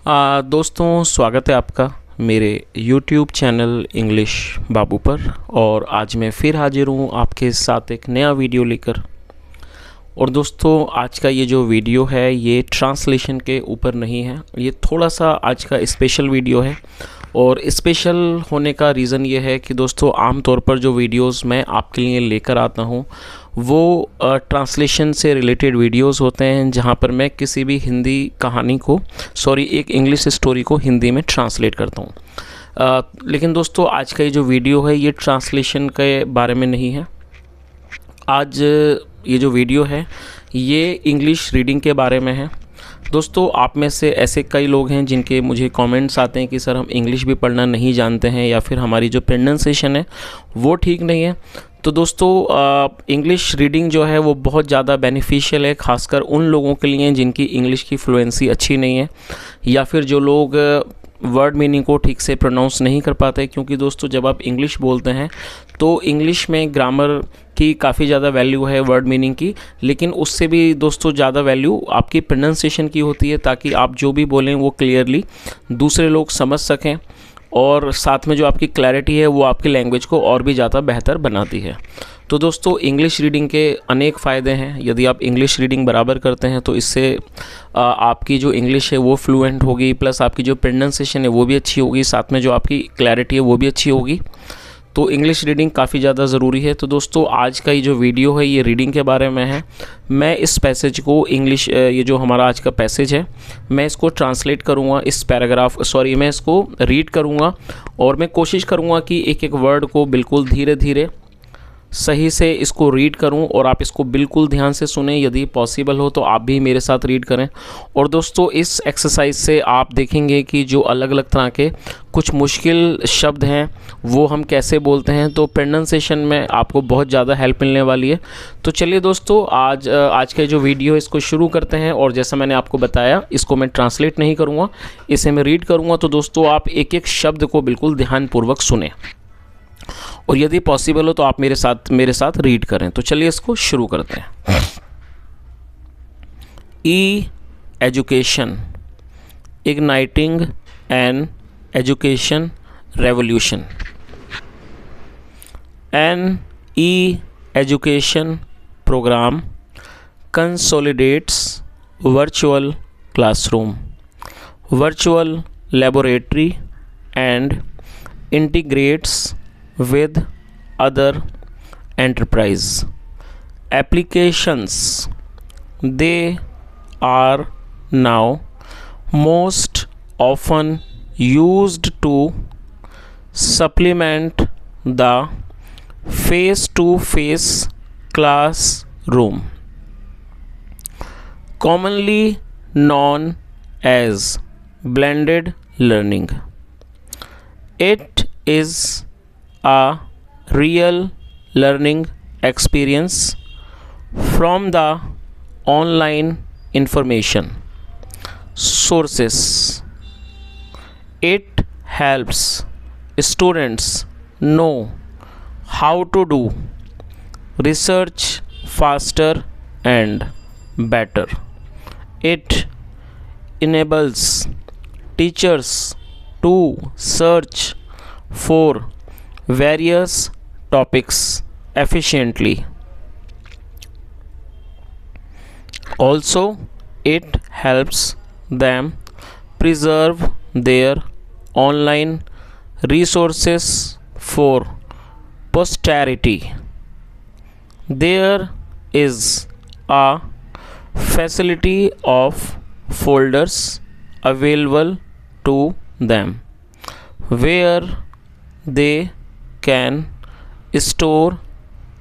दोस्तों, स्वागत है आपका मेरे YouTube चैनल इंग्लिश बाबू पर। और आज मैं फिर हाजिर हूँ आपके साथ एक नया वीडियो लेकर। और दोस्तों, आज का ये जो वीडियो है ये ट्रांसलेशन के ऊपर नहीं है, ये थोड़ा सा आज का स्पेशल वीडियो है। और स्पेशल होने का रीज़न ये है कि दोस्तों, आमतौर पर जो वीडियोस मैं आपके लिए लेकर आता हूँ वो ट्रांसलेशन से रिलेटेड वीडियोस होते हैं, जहाँ पर मैं किसी भी हिंदी कहानी को एक इंग्लिश स्टोरी को हिंदी में ट्रांसलेट करता हूँ। लेकिन दोस्तों, आज का ये जो वीडियो है ये ट्रांसलेशन के बारे में नहीं है। आज ये जो वीडियो है ये इंग्लिश रीडिंग के बारे में है। दोस्तों, आप में से ऐसे कई लोग हैं जिनके मुझे कमेंट्स आते हैं कि सर, हम इंग्लिश भी पढ़ना नहीं जानते हैं या फिर हमारी जो प्रोनाउंसिएशन है वो ठीक नहीं है। तो दोस्तों, इंग्लिश रीडिंग जो है वो बहुत ज़्यादा बेनिफिशियल है, खासकर उन लोगों के लिए जिनकी इंग्लिश की फ्लुएंसी अच्छी नहीं है या फिर जो लोग वर्ड मीनिंग को ठीक से प्रोनाउंस नहीं कर पाते। क्योंकि दोस्तों, जब आप इंग्लिश बोलते हैं तो इंग्लिश में ग्रामर की काफ़ी ज़्यादा वैल्यू है, वर्ड मीनिंग की, लेकिन उससे भी दोस्तों ज़्यादा वैल्यू आपकी प्रोनाउंसिएशन की होती है, ताकि आप जो भी बोलें वो क्लियरली दूसरे लोग समझ सकें। और साथ में जो आपकी क्लैरिटी है वो आपकी लैंग्वेज को और भी ज़्यादा बेहतर बनाती है। तो दोस्तों, इंग्लिश रीडिंग के अनेक फ़ायदे हैं। यदि आप इंग्लिश रीडिंग बराबर करते हैं तो इससे आपकी जो इंग्लिश है वो फ्लुएंट होगी, प्लस आपकी जो प्रोनाउंसिएशन है वो भी अच्छी होगी, साथ में जो आपकी क्लैरिटी है वो भी अच्छी होगी। तो इंग्लिश रीडिंग काफ़ी ज़्यादा ज़रूरी है। तो दोस्तों, आज का ये जो वीडियो है ये रीडिंग के बारे में है। मैं इस पैसेज को इंग्लिश, ये जो हमारा आज का पैसेज है, मैं इसको ट्रांसलेट करूँगा, इस मैं इसको रीड करूँगा और मैं कोशिश करूँगा कि एक एक वर्ड को बिल्कुल धीरे धीरे सही से इसको रीड करूं और आप इसको बिल्कुल ध्यान से सुने। यदि पॉसिबल हो तो आप भी मेरे साथ रीड करें। और दोस्तों, इस एक्सरसाइज से आप देखेंगे कि जो अलग अलग तरह के कुछ मुश्किल शब्द हैं वो हम कैसे बोलते हैं, तो प्रोनाउंसिएशन में आपको बहुत ज़्यादा हेल्प मिलने वाली है। तो चलिए दोस्तों, आज का जो वीडियो है इसको शुरू करते हैं। और जैसा मैंने आपको बताया, इसको मैं ट्रांसलेट नहीं करूँगा, इसे मैं रीड करूँगा। तो दोस्तों, आप एक एक शब्द को बिल्कुल ध्यानपूर्वक सुने और यदि पॉसिबल हो तो आप मेरे साथ रीड करें। तो चलिए इसको शुरू करते हैं। E education, igniting an education revolution. An E education programme consolidates virtual classroom, virtual laboratory and integrates with other enterprise applications. They are now most often used to supplement the face-to-face classroom, commonly known as blended learning. It is a real learning experience from the online information sources. It helps students know how to do research faster and better. It enables teachers to search for various topics efficiently. Also, it helps them preserve their online resources for posterity. There is a facility of folders available to them where they can store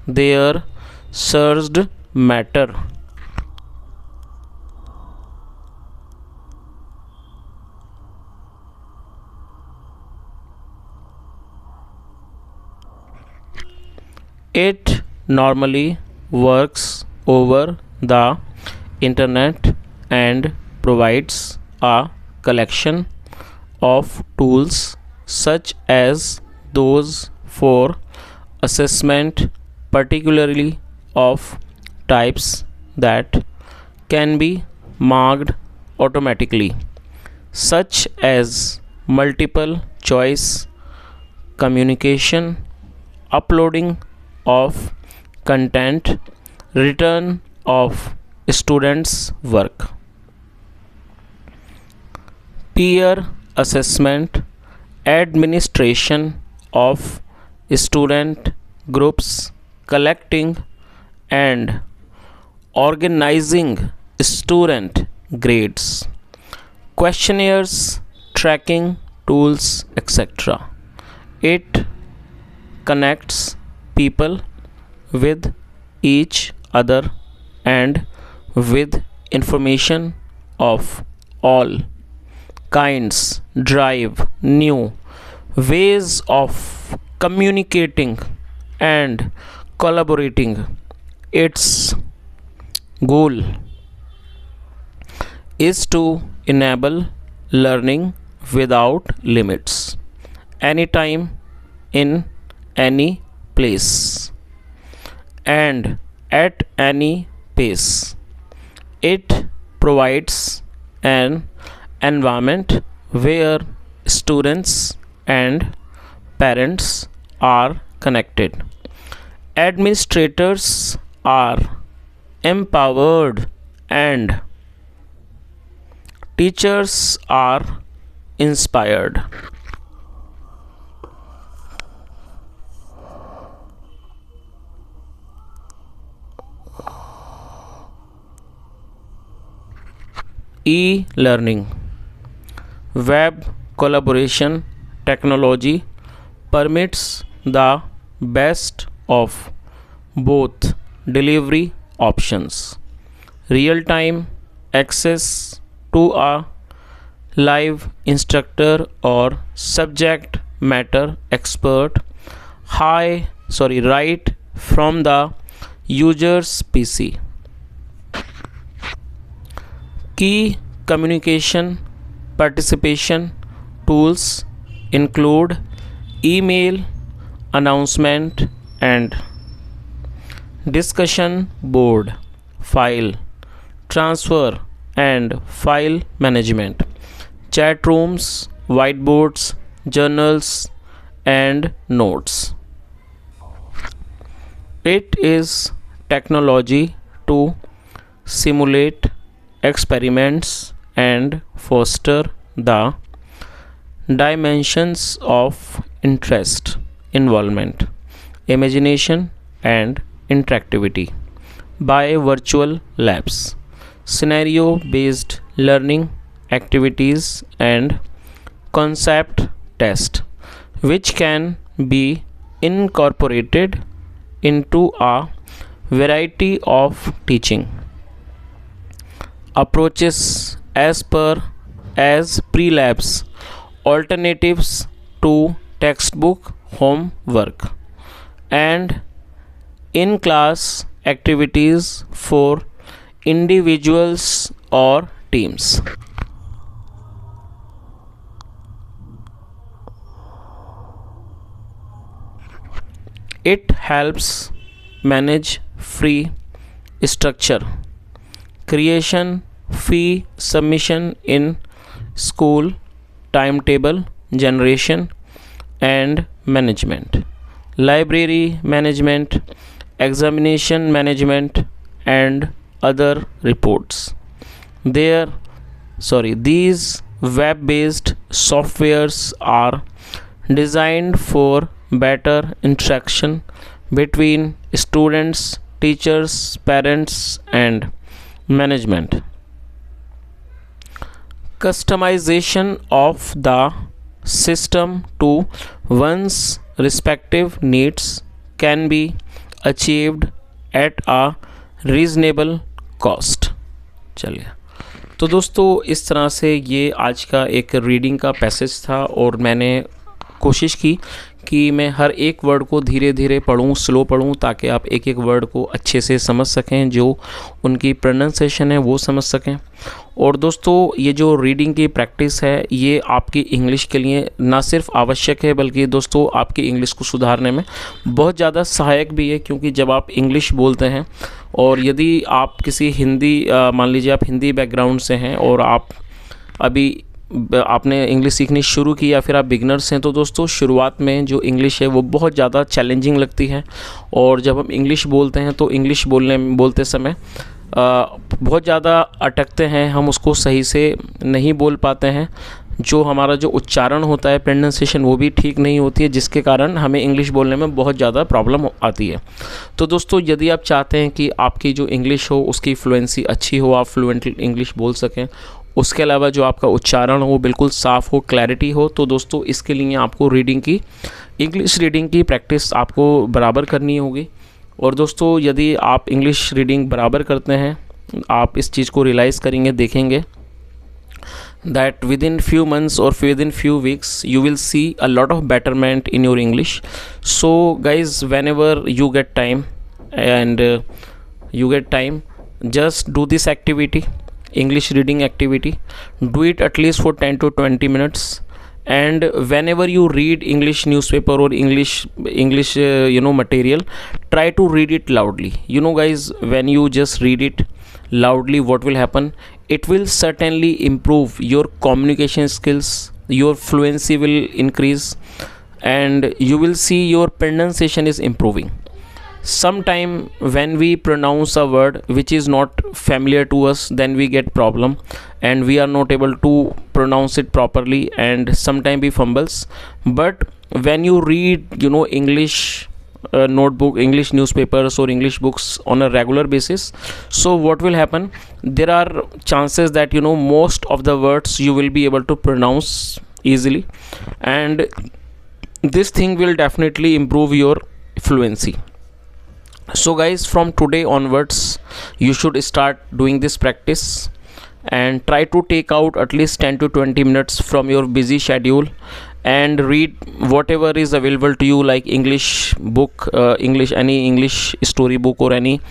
their searched matter. It normally works over the internet and provides a collection of tools such as those for assessment, particularly of types that can be marked automatically, such as multiple choice communication, uploading of content, return of students' work, peer assessment, administration of student groups, collecting and organizing student grades, questionnaires, tracking tools, etc. It connects people with each other and with information of all kinds, drive new ways of communicating and collaborating. Its goal is to enable learning without limits, anytime, in any place, and at any pace. It provides an environment where students and parents are connected. Administrators are empowered and teachers are inspired. E-learning, web collaboration technology permits the best of both delivery options. Real-time access to a live instructor or subject matter expert right from the user's PC. Key communication participation tools include email, announcement and discussion board, file transfer and file management, chat rooms, whiteboards, journals and notes. It is technology to simulate experiments and foster the dimensions of interest, involvement, imagination and interactivity by virtual labs, scenario based learning activities and concept test, which can be incorporated into a variety of teaching approaches as pre-labs, alternatives to textbook homework, and in-class activities for individuals or teams. It helps manage fee structure, creation, fee submission in school, timetable generation and management, library management, examination management and other reports. These web-based softwares are designed for better interaction between students, teachers, parents and management. Customization of the system to one's respective needs can be achieved at a reasonable cost. चलिए, तो दोस्तों इस तरह से ये आज का एक रीडिंग का पैसेज था और मैंने कोशिश की कि मैं हर एक वर्ड को धीरे धीरे पढूं, स्लो पढूं, ताकि आप एक एक वर्ड को अच्छे से समझ सकें, जो उनकी प्रोनाउंसिएशन है वो समझ सकें। और दोस्तों ये जो रीडिंग की प्रैक्टिस है ये आपकी इंग्लिश के लिए ना सिर्फ आवश्यक है बल्कि दोस्तों आपकी इंग्लिश को सुधारने में बहुत ज़्यादा सहायक भी है, क्योंकि जब आप इंग्लिश बोलते हैं और यदि आप किसी मान लीजिए आप हिंदी बैकग्राउंड से हैं और आप अभी आपने इंग्लिश सीखनी शुरू की या फिर आप बिगनर्स हैं, तो दोस्तों शुरुआत में जो इंग्लिश है वो बहुत ज़्यादा चैलेंजिंग लगती है। और जब हम इंग्लिश बोलते हैं तो इंग्लिश बोलते समय बहुत ज़्यादा अटकते हैं, हम उसको सही से नहीं बोल पाते हैं। जो हमारा जो उच्चारण होता है, प्रोनाउंसिएशन, वो भी ठीक नहीं होती है, जिसके कारण हमें इंग्लिश बोलने में बहुत ज़्यादा प्रॉब्लम आती है। तो दोस्तों यदि आप चाहते हैं कि आपकी जो इंग्लिश हो उसकी फ्लुएंसी अच्छी हो, आप फ्लुएंट इंग्लिश बोल सकें, उसके अलावा जो आपका उच्चारण हो वो बिल्कुल साफ़ हो, क्लैरिटी हो, तो दोस्तों इसके लिए आपको इंग्लिश रीडिंग की प्रैक्टिस आपको बराबर करनी होगी। और दोस्तों यदि आप इंग्लिश रीडिंग बराबर करते हैं, आप इस चीज़ को रियलाइज़ करेंगे, देखेंगे that within few months or within few weeks you will see a lot of betterment in your English. So guys, whenever you get time just do this activity, English reading activity. Do it at least for 10 to 20 minutes. And whenever you read English newspaper or English material, try to read it loudly. Guys, when you just read it loudly, what will happen? It will certainly improve your communication skills, your fluency will increase, and you will see your pronunciation is improving. Sometime when we pronounce a word which is not familiar to us, then we get problem and we are not able to pronounce it properly, and sometime we fumbles. But when you read English notebook, English newspapers or English books on a regular basis, so what will happen? There are chances that most of the words you will be able to pronounce easily, and this thing will definitely improve your fluency. So guys, from today onwards you should start doing this practice and try to take out at least 10 to 20 minutes from your busy schedule and read whatever is available to you, like English book, any English story book, or any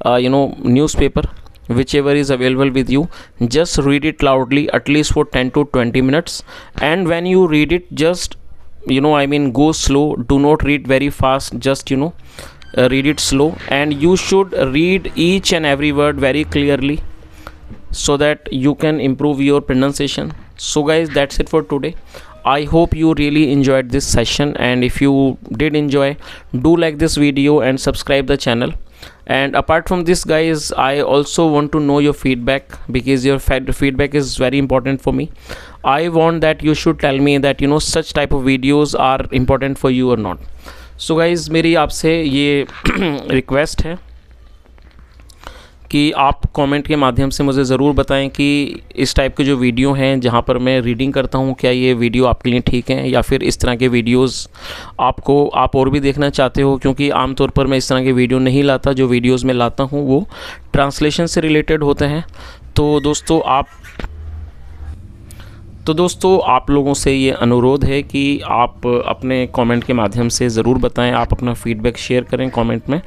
newspaper, whichever is available with you. Just read it loudly at least for 10 to 20 minutes, and when you read it, just go slow. Do not read very fast, just read it slow, and you should read each and every word very clearly so that you can improve your pronunciation. So guys, that's it for today. I hope you really enjoyed this session, and if you did enjoy, do like this video and subscribe the channel. And apart from this guys, I also want to know your feedback, because your feedback is very important for me. I want that you should tell me that such type of videos are important for you or not. So guys, मेरी आपसे ये request है कि आप comment के माध्यम से मुझे ज़रूर बताएं कि इस टाइप के जो वीडियो हैं जहां पर मैं रीडिंग करता हूं, क्या ये वीडियो आपके लिए ठीक है, या फिर इस तरह के वीडियोस आप और भी देखना चाहते हो, क्योंकि आमतौर पर मैं इस तरह के वीडियो नहीं लाता। जो वीडियोस मैं लाता हूं वो ट्रांसलेशन से रिलेटेड होते हैं। तो दोस्तों आप लोगों से ये अनुरोध है कि आप अपने कमेंट के माध्यम से ज़रूर बताएं, आप अपना फीडबैक शेयर करें कमेंट में,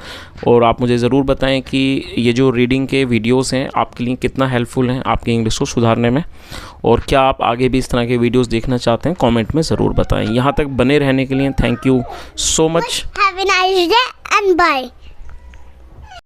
और आप मुझे ज़रूर बताएं कि ये जो रीडिंग के वीडियोस हैं आपके लिए कितना हेल्पफुल हैं आपकी इंग्लिश को सुधारने में, और क्या आप आगे भी इस तरह के वीडियोस देखना चाहते हैं, कमेंट में ज़रूर बताएं। यहाँ तक बने रहने के लिए thank you so much. Have a nice day and bye.